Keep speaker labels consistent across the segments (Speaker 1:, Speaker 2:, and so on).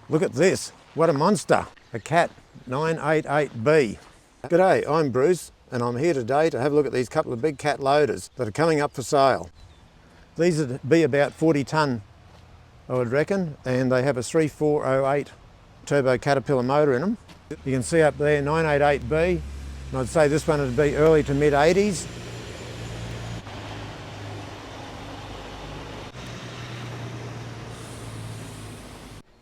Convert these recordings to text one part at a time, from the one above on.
Speaker 1: Look at this, what a monster, a Cat 988B. G'day, I'm Bruce and I'm here today to have a look at these couple of big Cat loaders that are coming up for sale. These would be about 40 tonne, I would reckon, and they have a 3408 turbo Caterpillar motor in them. You can see up there 988B, and I'd say this one would be early to mid 80s.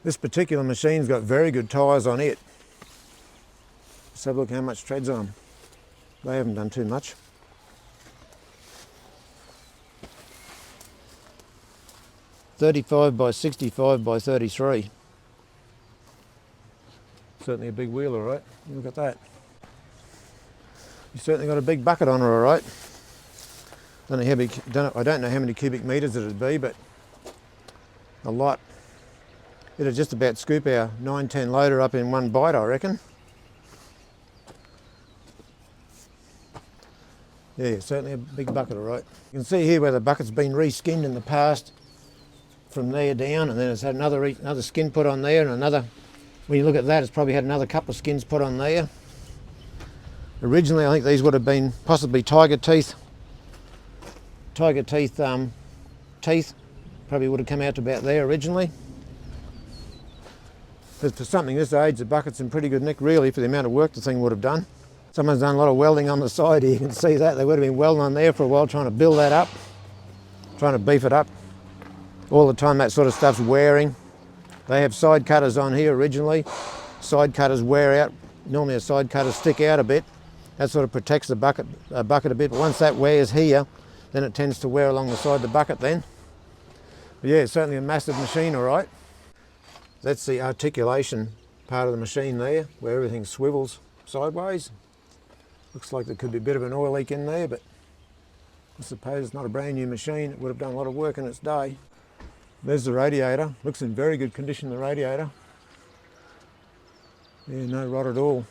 Speaker 1: This particular machine's got very good tyres on it. Let's have a look how much tread's on them. They haven't done too much. .35 by 65 by 33. Certainly a big wheel, all right. Look at that. You've certainly got a big bucket on her, all right. I don't know how many cubic metres it'd be, but a lot. It'd just about scoop our 910 loader up in one bite, I reckon. Yeah, certainly a big bucket, all right. You can see here where the bucket's been re-skinned in the past, from there down, and then it's had another skin put on there, and another, when you look at that, it's probably had another couple of skins put on there. Originally, I think these would have been possibly tiger teeth. Teeth probably would have come out to about there originally. But for something this age, the bucket's in pretty good nick really for the amount of work the thing would have done. Someone's done a lot of welding on the side here, you can see that. They would have been welding on there for a while trying to build that up, trying to beef it up. All the time that sort of stuff's wearing. They have side cutters on here originally. Side cutters wear out. Normally a side cutter stick out a bit. That sort of protects the bucket a bit, but once that wears here, then it tends to wear along the side of the bucket then. But yeah, it's certainly a massive machine, all right. That's the articulation part of the machine there, where everything swivels sideways. Looks like there could be a bit of an oil leak in there, but I suppose it's not a brand new machine. It would have done a lot of work in its day. There's the radiator. Looks in very good condition, the radiator. Yeah, no rot at all.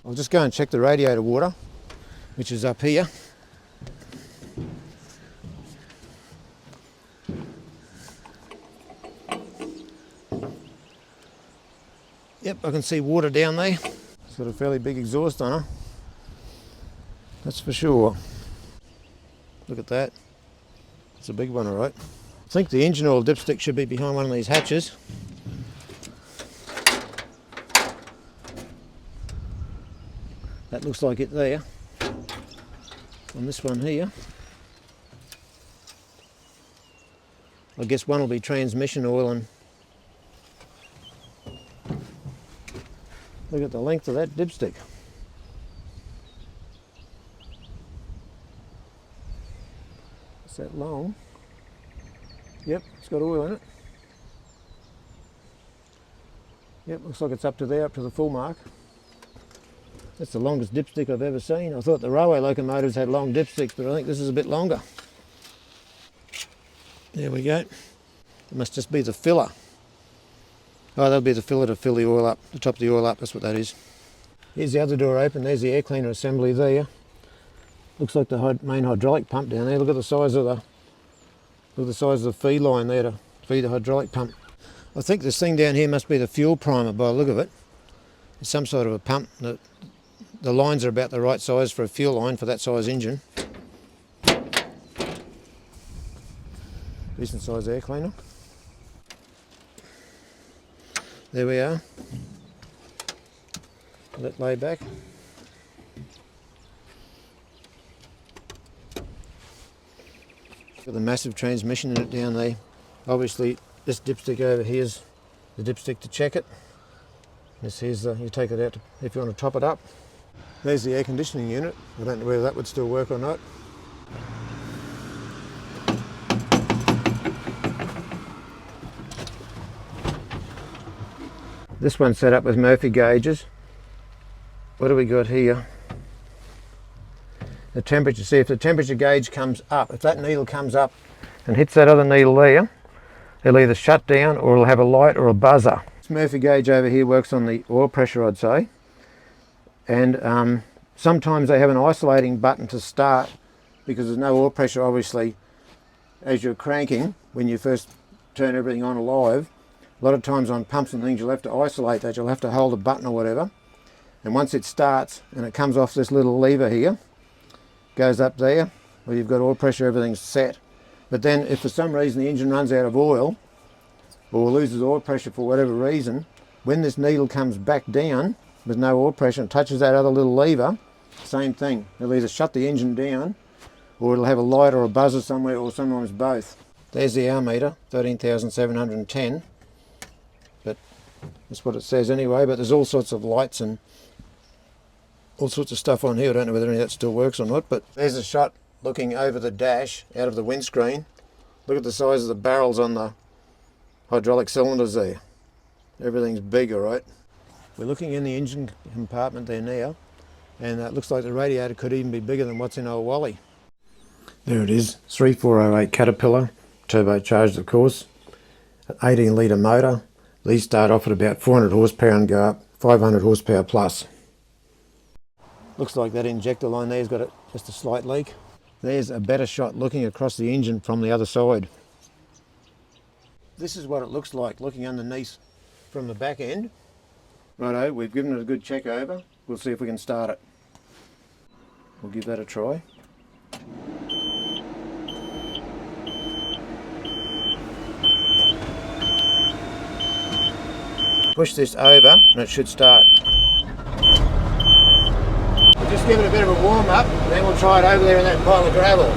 Speaker 1: I'll just go and check the radiator water, which is up here. Yep, I can see water down there. It's got a fairly big exhaust on her, that's for sure. Look at that. It's a big one, all right. I think the engine oil dipstick should be behind one of these hatches. That looks like it there, on this one here. I guess one will be transmission oil, and look at the length of that dipstick. Is that long? Yep, it's got oil in it. Yep, looks like it's up to there, up to the full mark. That's the longest dipstick I've ever seen. I thought the railway locomotives had long dipsticks, but I think this is a bit longer. There we go. It must just be the filler. Oh, that'll be the filler to fill the oil up, to top the oil up, that's what that is. Here's the other door open, there's the air cleaner assembly there. Looks like the main hydraulic pump down there. Look at the size of the feed line there to feed the hydraulic pump. I think this thing down here must be the fuel primer by the look of it. It's some sort of a pump. The lines are about the right size for a fuel line for that size engine. Decent size air cleaner. There we are. Let lay back. Got the massive transmission in it down there. Obviously this dipstick over here is the dipstick to check it. This here's you take it out if you want to top it up. There's the air conditioning unit. I don't know whether that would still work or not. This one's set up with Murphy gauges. What do we got here? The temperature. See if the temperature gauge comes up. If that needle comes up and hits that other needle there, it'll either shut down or it'll have a light or a buzzer. This Murphy gauge over here works on the oil pressure, I'd say. and sometimes they have an isolating button to start because there's no oil pressure obviously as you're cranking when you first turn everything on alive. A lot of times on pumps and things you'll have to isolate that, you'll have to hold a button or whatever, and once it starts and it comes off this little lever here, goes up there, well you've got oil pressure, everything's set. But then if for some reason the engine runs out of oil or loses oil pressure for whatever reason, when this needle comes back down with no oil pressure and touches that other little lever, same thing, it'll either shut the engine down or it'll have a light or a buzzer somewhere, or sometimes both. There's the hour meter, 13,710, but that's what it says anyway. But there's all sorts of lights and all sorts of stuff on here. I don't know whether any of that still works or not, but there's a shot looking over the dash out of the windscreen. Look at the size of the barrels on the hydraulic cylinders there. Everything's big, all right. We're looking in the engine compartment there now, and it looks like the radiator could even be bigger than what's in old Wally. There it is, 3408 Caterpillar, turbocharged of course, an 18 litre motor. These start off at about 400 horsepower and go up 500 horsepower plus. Looks like that injector line there's got just a slight leak. There's a better shot looking across the engine from the other side. This is what it looks like looking underneath from the back end. Righto, we've given it a good check over. We'll see if we can start it. We'll give that a try. Push this over and it should start. We'll just give it a bit of a warm up, and then we'll try it over there in that pile of gravel.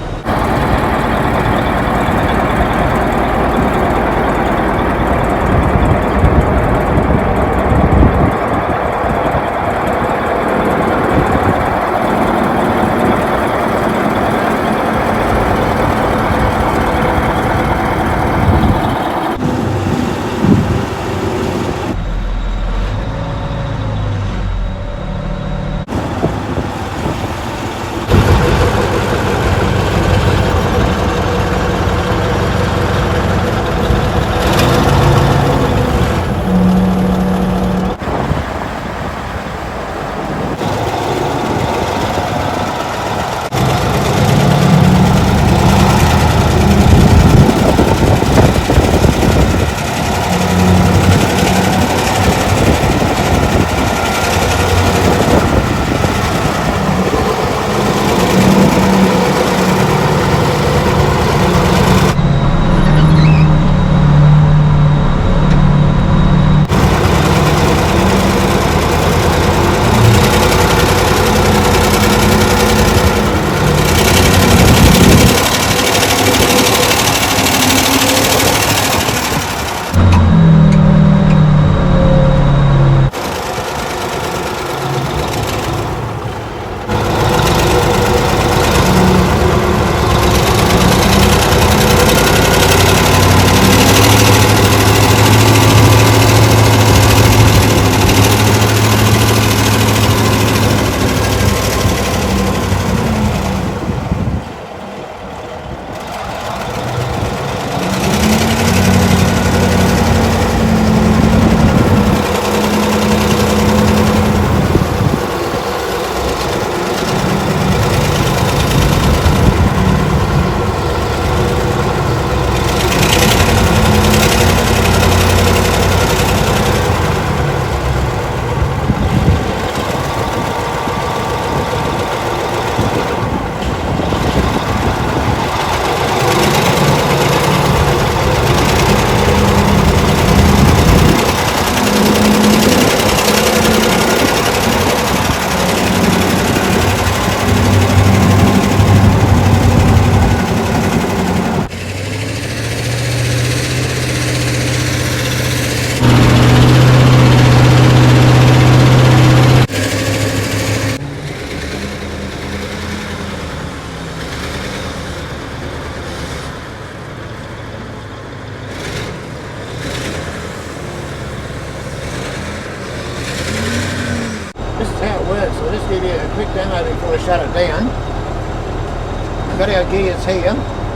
Speaker 1: give you a quick demo before I shut it down. I've got our gears here.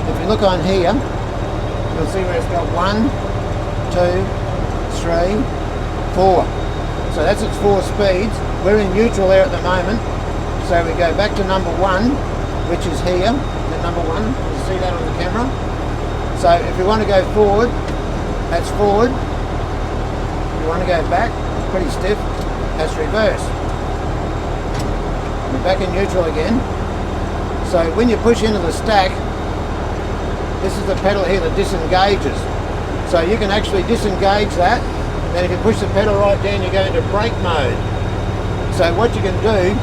Speaker 1: If you look on here, you'll see where it's got 1, 2, 3, 4. So that's its 4 speeds. we're in neutral there at the moment. So we go back to number 1, which is here, the number 1. You see that on the camera. So if we want to go forward, that's forward. If we want to go back, it's pretty stiff, that's reverse. We're back in neutral again. So when you push into the stack, this is the pedal here that disengages. So you can actually disengage that. Then if you push the pedal right down, you go into brake mode. So what you can do,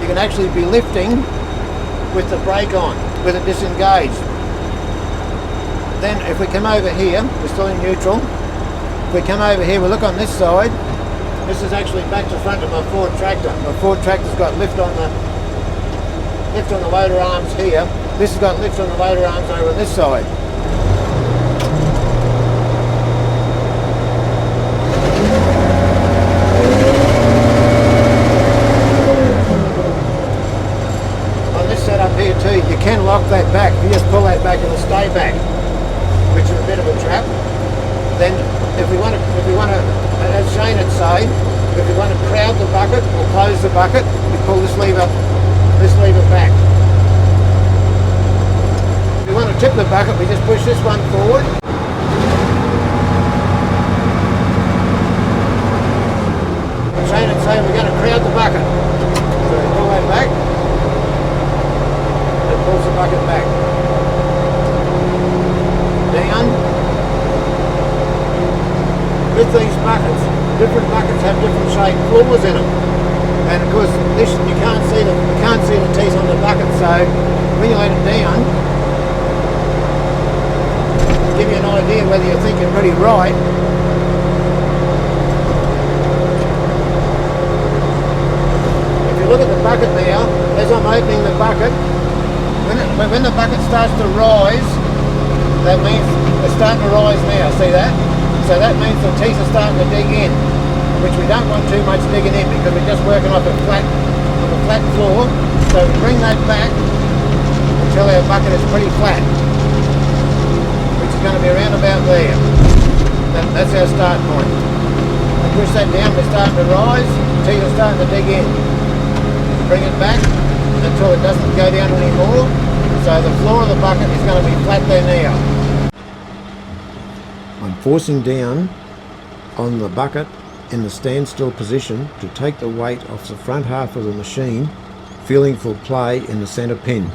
Speaker 1: you can actually be lifting with the brake on, with it disengaged. Then if we come over here, we're still in neutral. If we come over here, we look on this side. This is actually back to front of my Ford tractor. My Ford tractor's got lift on the loader arms here. This has got lift on the loader arms over on this side. On this setup here too, you can lock that back. You just pull that back and it'll stay back, which is a bit of a trap. Then if we want to, as Shane would say, if we want to crowd the bucket or close the bucket, we pull this lever back. If we want to tip the bucket, we just push this one forward. Shane would say we're going to crowd the bucket. So we pull that back, and it pulls the bucket back. Down. With these buckets, different buckets have different shaped floors in them, and of course this you can't see the teeth on the bucket. So when you let it down, to give you an idea whether you're thinking pretty right. If you look at the bucket now, as I'm opening the bucket, when the bucket starts to rise, that means it's starting to rise now. See that? So that means the teeth are starting to dig in, which we don't want too much digging in because we're just working off a flat floor. So we bring that back until our bucket is pretty flat, which is going to be around about there. That's our start point. We push that down, we're starting to rise, teeth are starting to dig in. Bring it back until it doesn't go down anymore. So the floor of the bucket is going to be flat there now. I'm forcing down on the bucket in the standstill position to take the weight off the front half of the machine, feeling for play in the centre pin.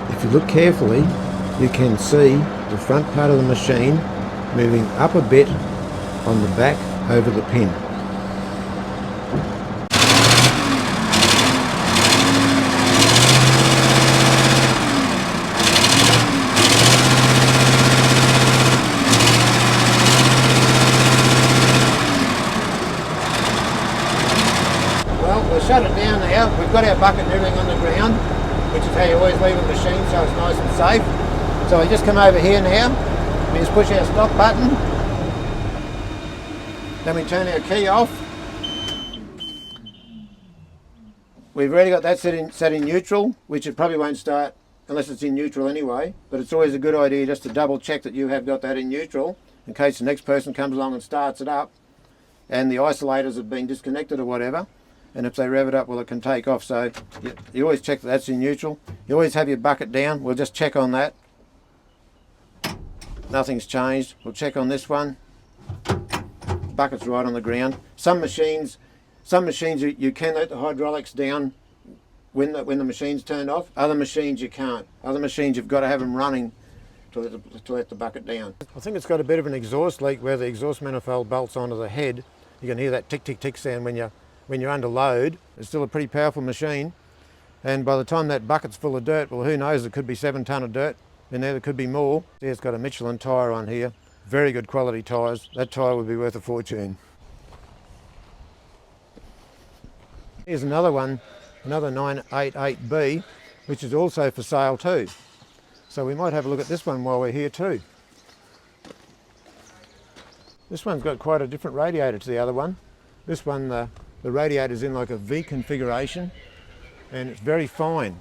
Speaker 1: If you look carefully, you can see the front part of the machine moving up a bit on the back over the pin. Well, we'll shut it down now. We've got our bucket and everything on the ground, which is how you always leave a machine, so it's nice and safe. So we just come over here now, we just push our stop button, then we turn our key off. We've already got that set in neutral, which it probably won't start unless it's in neutral anyway, but it's always a good idea just to double check that you have got that in neutral in case the next person comes along and starts it up and the isolators have been disconnected or whatever, and if they rev it up, well, it can take off. So you always check that that's in neutral. You always have your bucket down. We'll just check on that. Nothing's changed. We'll check on this one. Bucket's right on the ground. Some machines you can let the hydraulics down when the machine's turned off. Other machines you can't. Other machines you've got to have them running to let the bucket down. I think it's got a bit of an exhaust leak where the exhaust manifold bolts onto the head. You can hear that tick tick tick sound when you're under load. It's still a pretty powerful machine, and by the time that bucket's full of dirt, well, who knows, it could be 7 tonne of dirt in there, could be more. See, it's got a Michelin tyre on here, very good quality tyres. That tyre would be worth a fortune. Here's another one, another 988B, which is also for sale too. So we might have a look at this one while we're here too. This one's got quite a different radiator to the other one. This one, the The radiator's in like a V configuration, and it's very fine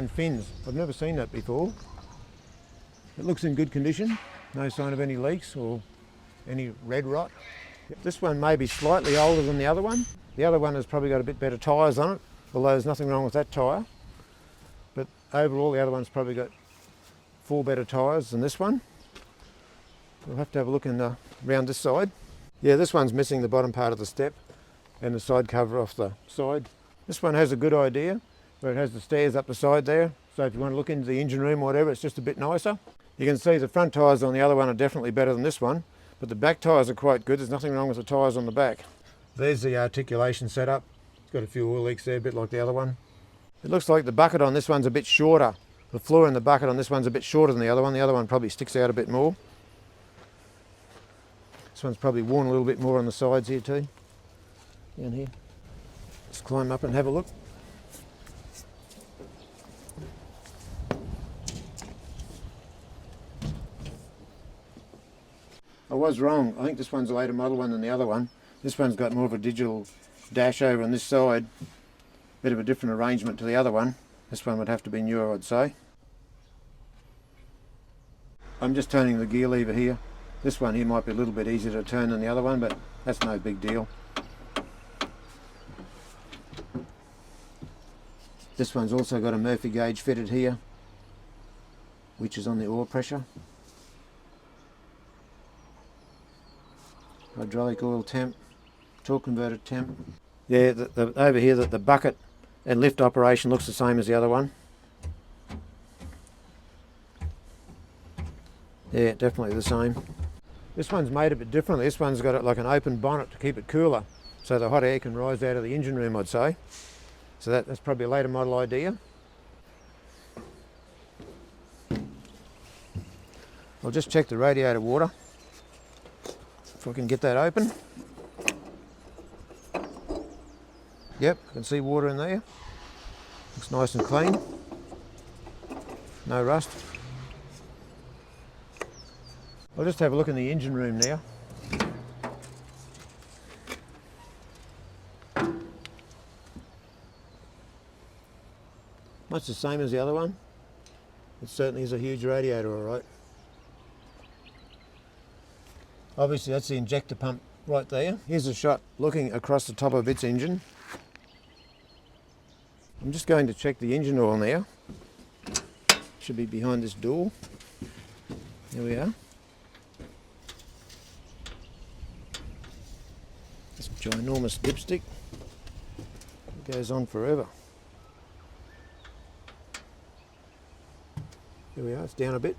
Speaker 1: fins. I've never seen that before. It looks in good condition, no sign of any leaks or any red rot. This one may be slightly older than the other one. The other one has probably got a bit better tyres on it, although there's nothing wrong with that tyre. But overall the other one's probably got 4 better tyres than this one. We'll have to have a look in around this side. Yeah, this one's missing the bottom part of the step and the side cover off the side. This one has a good idea, where it has the stairs up the side there, so if you want to look into the engine room or whatever, it's just a bit nicer. You can see the front tyres on the other one are definitely better than this one, but the back tyres are quite good. There's nothing wrong with the tyres on the back. There's the articulation setup. It's got a few oil leaks there, a bit like the other one. It looks like the bucket on this one's a bit shorter. The floor in the bucket on this one's a bit shorter than the other one. The other one probably sticks out a bit more. This one's probably worn a little bit more on the sides here too, down here. Let's climb up and have a look. I was wrong. I think this one's a later model one than the other one. This one's got more of a digital dash over on this side. Bit of a different arrangement to the other one. This one would have to be newer, I'd say. I'm just turning the gear lever here. This one here might be a little bit easier to turn than the other one, but that's no big deal. This one's also got a Murphy gauge fitted here, which is on the oil pressure. Hydraulic oil temp, torque converter temp. Yeah, over here the bucket and lift operation looks the same as the other one. Yeah, definitely the same. This one's made a bit differently. This one's got like an open bonnet to keep it cooler, so the hot air can rise out of the engine room, I'd say. So that's probably a later model idea. I'll just check the radiator water, if I can get that open. Yep, I can see water in there. Looks nice and clean. No rust. I'll just have a look in the engine room now. Much the same as the other one. It certainly is a huge radiator, alright. Obviously that's the injector pump right there. Here's a shot looking across the top of its engine. I'm just going to check the engine oil now. Should be behind this door. There we are. This ginormous dipstick. It goes on forever. Here we are, it's down a bit.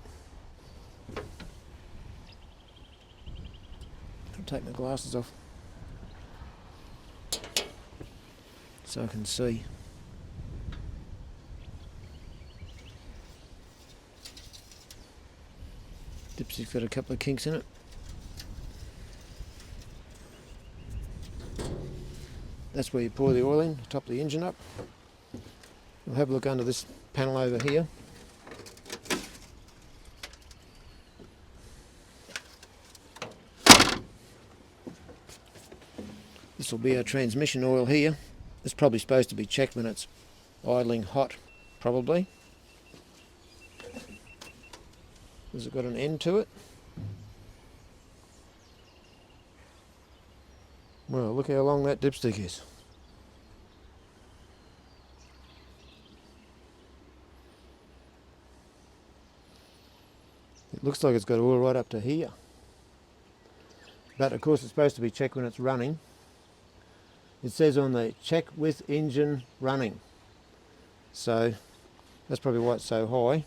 Speaker 1: I'll take my glasses off so I can see. Dipstick's got a couple of kinks in it. That's where you pour the oil in, top the engine up. We'll have a look under this panel over here. This will be our transmission oil here. It's probably supposed to be checked when it's idling hot, probably. Has it got an end to it? Well, look how long that dipstick is. It looks like it's got oil right up to here. But of course it's supposed to be checked when it's running. It says on the check with engine running. So that's probably why it's so high.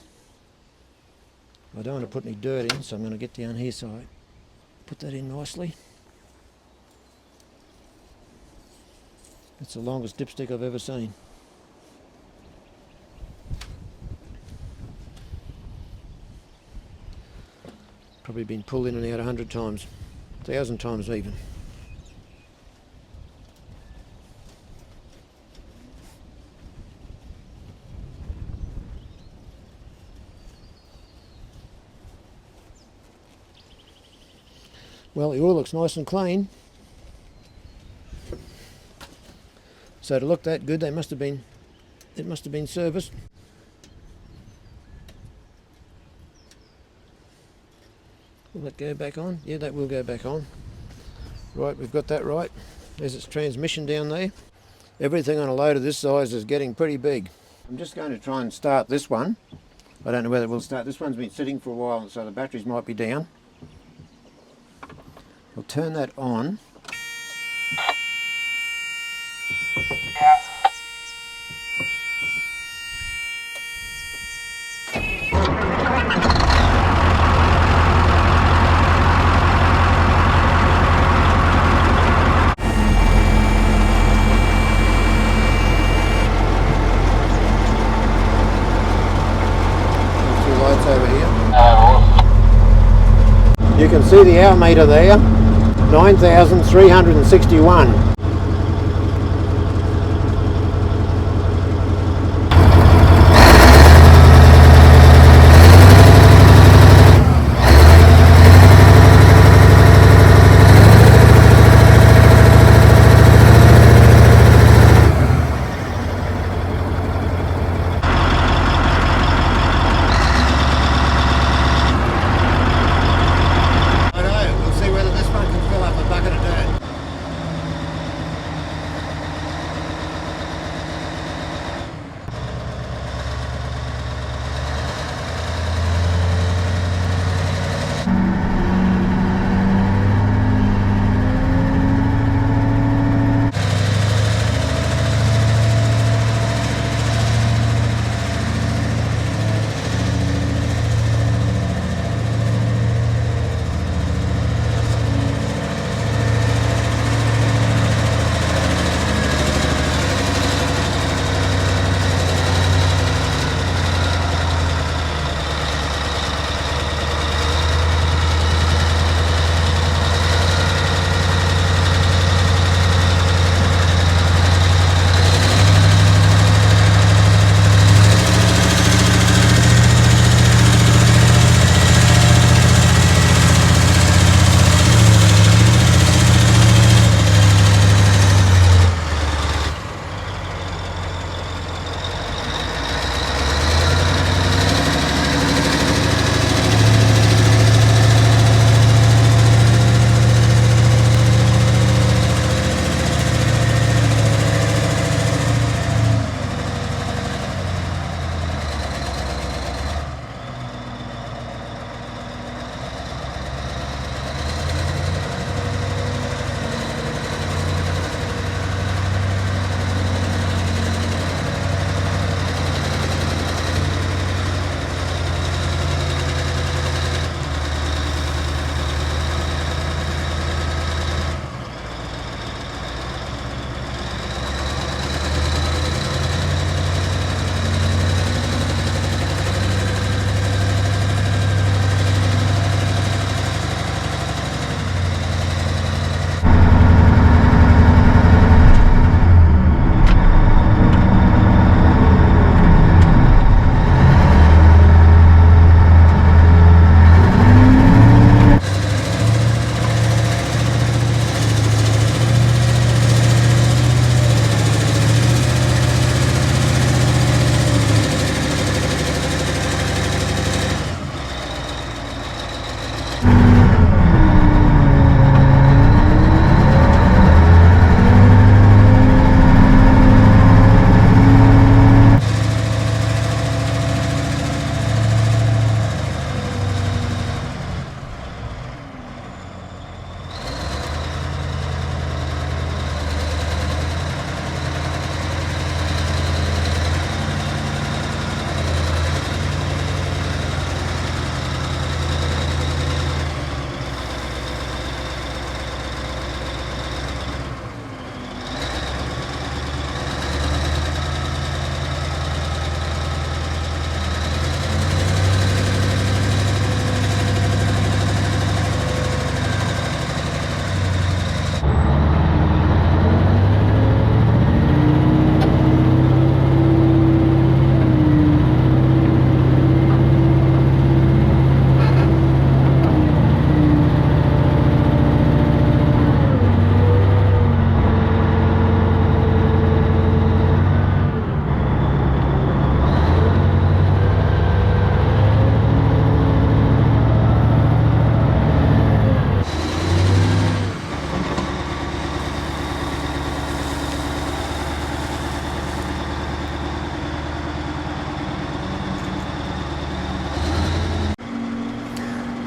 Speaker 1: I don't want to put any dirt in, so I'm going to get down here so I put that in nicely. It's the longest dipstick I've ever seen. Probably been pulled in and out 100 times, 1,000 times even. Well, the oil looks nice and clean. So to look that good, it must have been serviced. Will that go back on? Yeah, that will go back on. Right, we've got that right. There's its transmission down there. Everything on a loader this size is getting pretty big. I'm just going to try and start this one. I don't know whether it will start. This one's been sitting for a while, so the batteries might be down. I'll turn that on. You can see the hour meter there, 9,361.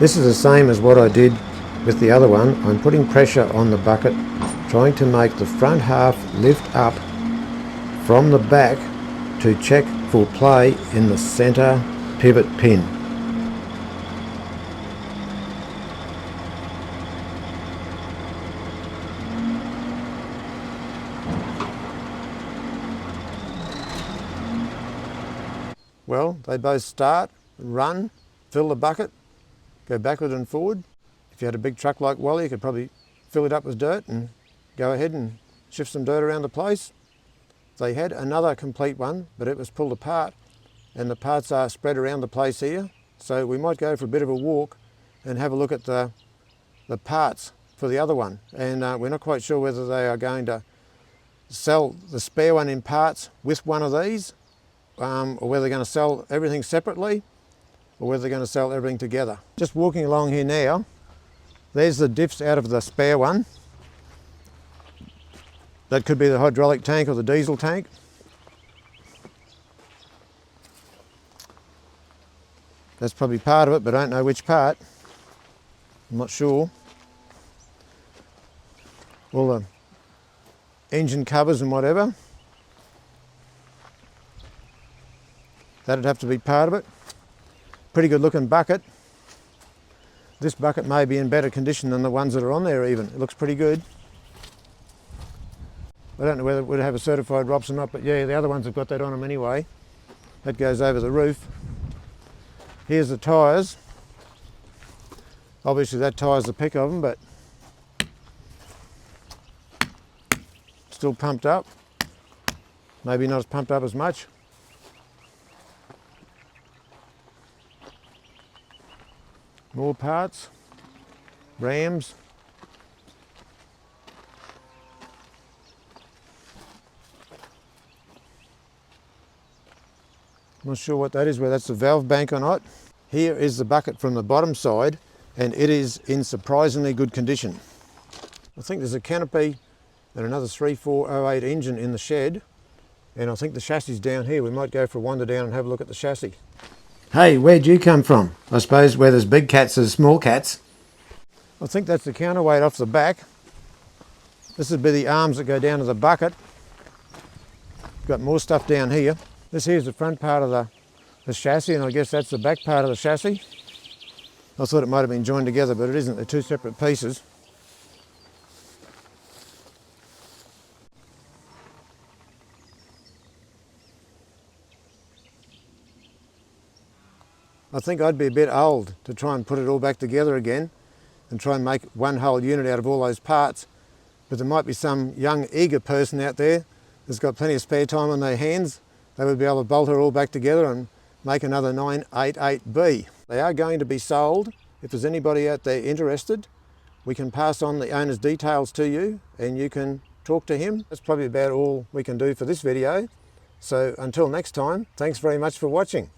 Speaker 1: This is the same as what I did with the other one. I'm putting pressure on the bucket, trying to make the front half lift up from the back to check for play in the centre pivot pin. Well, they both start, run, fill the bucket, go backward and forward. If you had a big truck like Wally, you could probably fill it up with dirt and go ahead and shift some dirt around the place. They had another complete one, but it was pulled apart and the parts are spread around the place here. So we might go for a bit of a walk and have a look at the parts for the other one. And we're not quite sure whether they are going to sell the spare one in parts with one of these, or whether they're going to sell everything separately, or whether they're going to sell everything together. Just walking along here now, there's the diffs out of the spare one. That could be the hydraulic tank or the diesel tank. That's probably part of it, but I don't know which part. I'm not sure. All the engine covers and whatever. That'd have to be part of it. Pretty good looking bucket. This bucket may be in better condition than the ones that are on there even. It looks pretty good. I don't know whether it would have a certified ROPS or not, but yeah, the other ones have got that on them anyway. That goes over the roof. Here's the tyres. Obviously that tyre's the pick of them, but still pumped up. Maybe not as pumped up as much. More parts, rams. I'm not sure what that is, whether that's the valve bank or not. Here is the bucket from the bottom side, and it is in surprisingly good condition. I think there's a canopy and another 3408 engine in the shed, and I think the chassis is down here. We might go for a wander down and have a look at the chassis. Hey, where'd you come from? I suppose where there's big cats, there's small cats. I think that's the counterweight off the back. This would be the arms that go down to the bucket. Got more stuff down here. This here's the front part of the chassis, and I guess that's the back part of the chassis. I thought it might have been joined together, but it isn't. They're two separate pieces. I think I'd be a bit old to try and put it all back together again and try and make one whole unit out of all those parts. But there might be some young, eager person out there that's got plenty of spare time on their hands. They would be able to bolt it all back together and make another 988B. They are going to be sold. If there's anybody out there interested, we can pass on the owner's details to you and you can talk to him. That's probably about all we can do for this video. So until next time, thanks very much for watching.